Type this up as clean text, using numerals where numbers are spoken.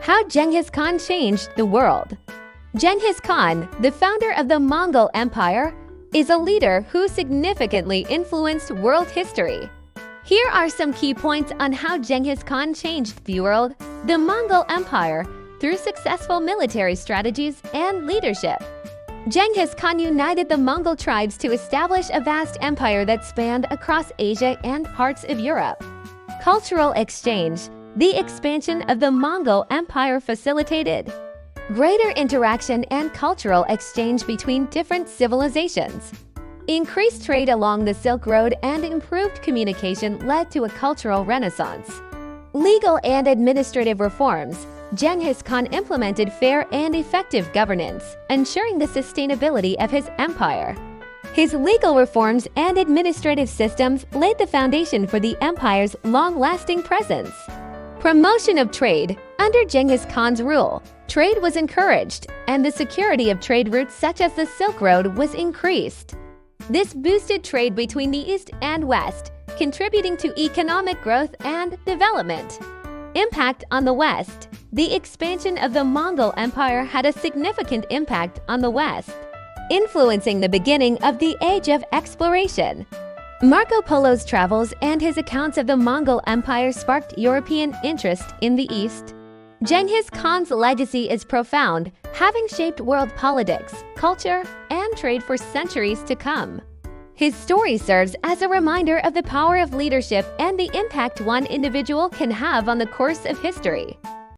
How Genghis Khan changed the world. Genghis Khan, the founder of the Mongol Empire, is a leader who significantly influenced world history. Here are some key points on how Genghis Khan changed the world, the Mongol Empire, through successful military strategies and leadership. Genghis Khan united the Mongol tribes to establish a vast empire that spanned across Asia and parts of Europe. Cultural exchange. The expansion of the Mongol Empire facilitated greater interaction and cultural exchange between different civilizations. Increased trade along the Silk Road and improved communication led to a cultural renaissance. Legal and administrative reforms. Genghis Khan implemented fair and effective governance, ensuring the sustainability of his empire. His legal reforms and administrative systems laid the foundation for the empire's long-lasting presence. Promotion of trade. Under Genghis Khan's rule, trade was encouraged, and the security of trade routes such as the Silk Road was increased. This boosted trade between the East and West, contributing to economic growth and development. Impact on the West. The expansion of the Mongol Empire had a significant impact on the West, influencing the beginning of the Age of Exploration. Marco Polo's travels and his accounts of the Mongol Empire sparked European interest in the East. Genghis Khan's legacy is profound, having shaped world politics, culture, and trade for centuries to come. His story serves as a reminder of the power of leadership and the impact one individual can have on the course of history.